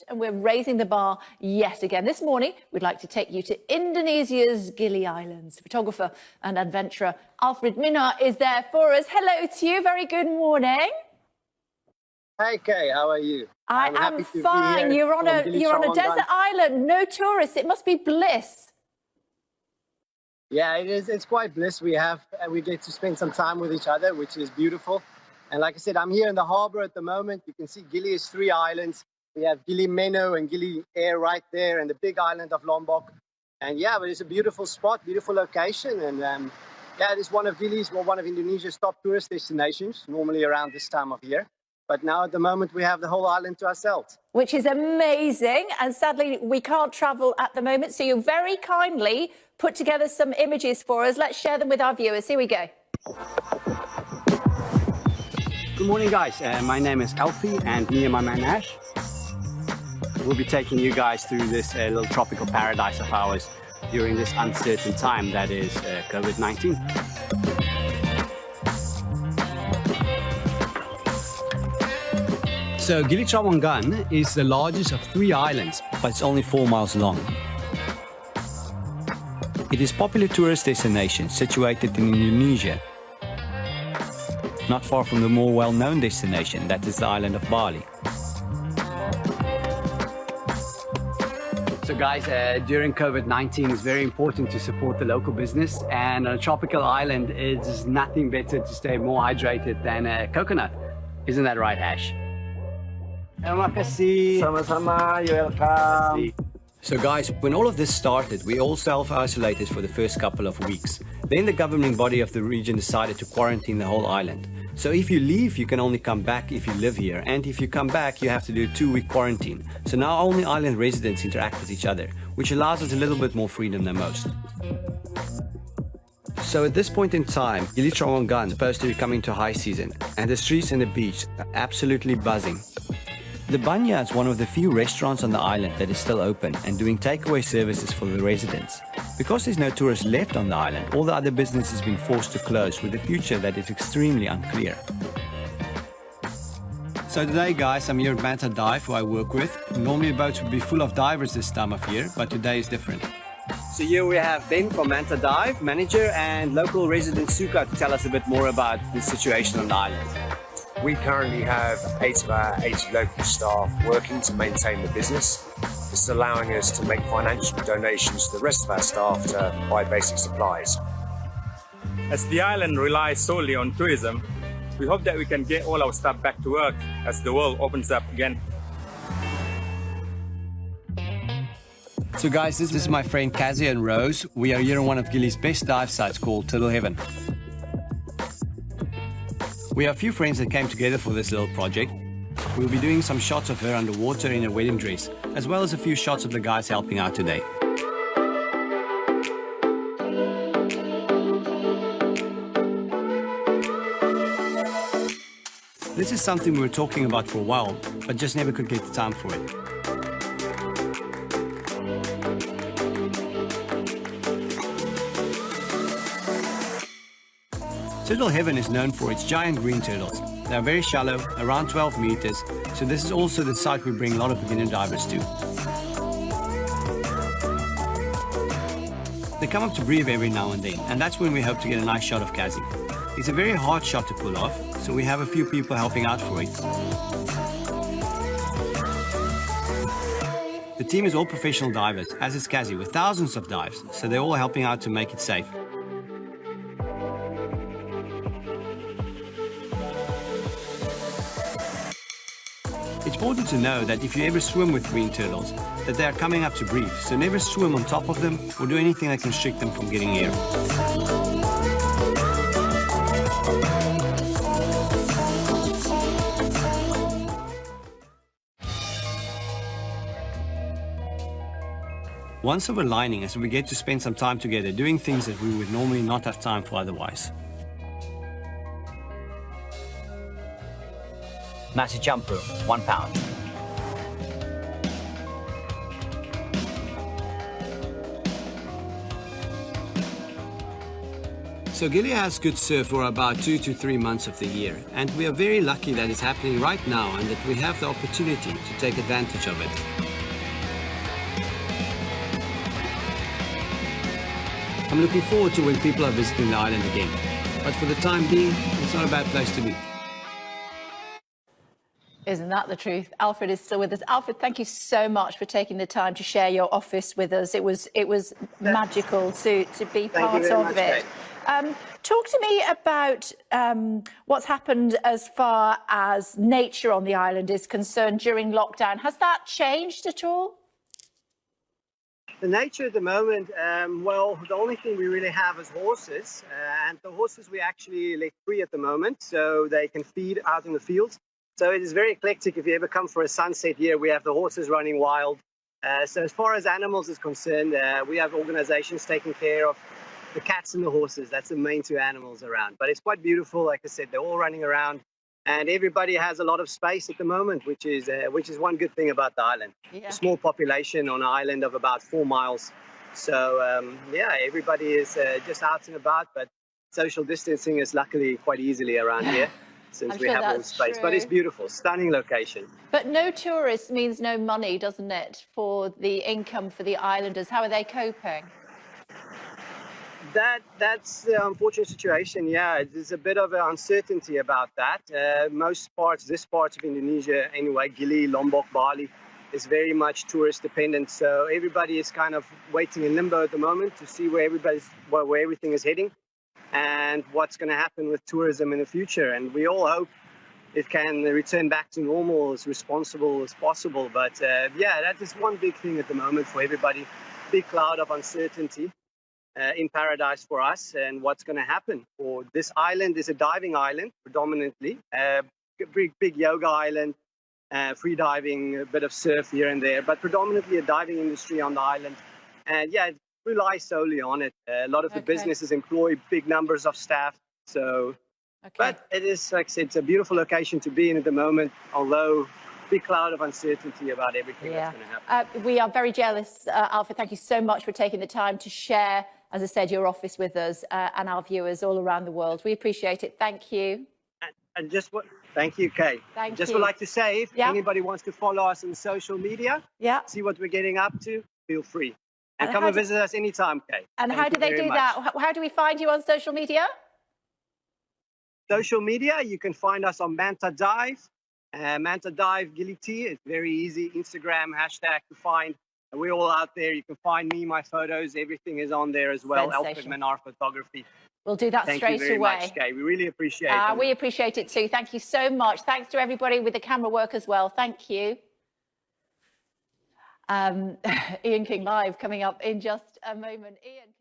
And we're raising the bar yet again. This morning, we'd like to take you to Indonesia's Gili Islands. Photographer and adventurer Alfred Minar is there for us. Hello to you. Very good morning. Hi, Kay. How are you? I am fine. You're on a desert island, no tourists. It must be bliss. Yeah, it is. It's quite bliss. We get to spend some time with each other, which is beautiful. And like I said, I'm here in the harbor at the moment. You can see Gili is 3 islands. We have Gili Meno and Gili Air right there, and the big island of Lombok. And yeah, but it's a beautiful spot, beautiful location. And yeah, it is one of Indonesia's top tourist destinations, normally around this time of year. But now at the moment, we have the whole island to ourselves. Which is amazing. And sadly, we can't travel at the moment. So you very kindly put together some images for us. Let's share them with our viewers. Here we go. Good morning, guys. My name is Alfie, and me and my man Ash, we'll be taking you guys through this little tropical paradise of ours during this uncertain time that is COVID-19. So Gili Trawangan is the largest of 3 islands, but it's only 4 miles long. It is a popular tourist destination situated in Indonesia, not far from the more well-known destination, that is the island of Bali. So guys, during COVID-19 it's very important to support the local business, and on a tropical island it's nothing better to stay more hydrated than a coconut. Isn't that right, Ash? Terima kasih. Sama-sama, you're welcome. So guys, when all of this started, we all self-isolated for the first couple of weeks. Then the governing body of the region decided to quarantine the whole island. So if you leave, you can only come back if you live here. And if you come back, you have to do a 2-week quarantine. So now only island residents interact with each other, which allows us a little bit more freedom than most. So at this point in time, Gili Trawangan is supposed to be coming to high season, and the streets and the beach are absolutely buzzing. The Banya is one of the few restaurants on the island that is still open and doing takeaway services for the residents. Because there's no tourists left on the island, all the other businesses have been forced to close, with a future that is extremely unclear. So today, guys, I'm here at Manta Dive, who I work with. Normally boats would be full of divers this time of year, but today is different. So here we have Ben from Manta Dive, manager, and local resident Suka to tell us a bit more about the situation on the island. We currently have 8 of our 80 local staff working to maintain the business. This is allowing us to make financial donations to the rest of our staff to buy basic supplies. As the island relies solely on tourism, we hope that we can get all our staff back to work as the world opens up again. So guys, this is my friend Kazi and Rose. We are here on one of Gili's best dive sites called Turtle Heaven. We are a few friends that came together for this little project. We'll be doing some shots of her underwater in a wedding dress, as well as a few shots of the guys helping out today. This is something we were talking about for a while, but just never could get the time for it. Turtle Heaven is known for its giant green turtles. They are very shallow, around 12 meters, so this is also the site we bring a lot of beginner divers to. They come up to breathe every now and then, and that's when we hope to get a nice shot of Kazi. It's a very hard shot to pull off, so we have a few people helping out for it. The team is all professional divers, as is Kazi, with thousands of dives, so they're all helping out to make it safe. It's important to know that if you ever swim with green turtles, that they are coming up to breathe, so never swim on top of them or do anything that can restrict them from getting air. One silver lining is we get to spend some time together doing things that we would normally not have time for otherwise. Nasi campur, £1. So Gili has good surf for about 2 to 3 months of the year, and we are very lucky that it's happening right now and that we have the opportunity to take advantage of it. I'm looking forward to when people are visiting the island again, but for the time being, it's not a bad place to be. Isn't that the truth? Alfred is still with us. Alfred, thank you so much for taking the time to share your office with us. It was magical to be part of it. Talk to me about what's happened as far as nature on the island is concerned during lockdown. Has that changed at all? The nature at the moment, well, the only thing we really have is horses, and the horses we actually let free at the moment, so they can feed out in the fields. So it is very eclectic. If you ever come for a sunset here, we have the horses running wild. So as far as animals is concerned, we have organizations taking care of the cats and the horses. That's the main two animals around. But it's quite beautiful. Like I said, they're all running around, and everybody has a lot of space at the moment, which is one good thing about the island. Yeah. A small population on an island of about 4 miles. So yeah, everybody is just out and about, but social distancing is luckily quite easily around here. Since we have all the space. But it's beautiful, stunning location. But no tourists means no money, doesn't it, for the income for the islanders? How are they coping? That's the unfortunate situation. Yeah, there's a bit of an uncertainty about that. This part of Indonesia anyway, Gili, Lombok, Bali, is very much tourist dependent. So everybody is kind of waiting in limbo at the moment to see where everything is heading and what's going to happen with tourism in the future. And we all hope it can return back to normal as responsible as possible. But yeah, that is one big thing at the moment for everybody. Big cloud of uncertainty in paradise for us, and what's going to happen. For this island is a diving island predominantly, big yoga island, free diving, a bit of surf here and there, but predominantly a diving industry on the island. And yeah, rely solely on it. A lot of the businesses employ big numbers of staff. So, but it is, like I said, it's a beautiful location to be in at the moment, although big cloud of uncertainty about everything that's going to happen. We are very jealous, Alfred. Thank you so much for taking the time to share, as I said, your office with us and our viewers all around the world. We appreciate it. Thank you. And thank you, Kay. Would like to say, if anybody wants to follow us on social media, see what we're getting up to, feel free. And come and visit us anytime, Kay. And how do they do that? How do we find you on social media? Social media, you can find us on Manta Dive, Manta Dive Gili T. It's very easy. Instagram hashtag to find. We're all out there. You can find me, my photos. Everything is on there as well. Alfred Minar Photography. We'll do that straight away. Thank you very much, Kay. We really appreciate it. We appreciate it too. Thank you so much. Thanks to everybody with the camera work as well. Thank you. Ian King Live coming up in just a moment. Ian.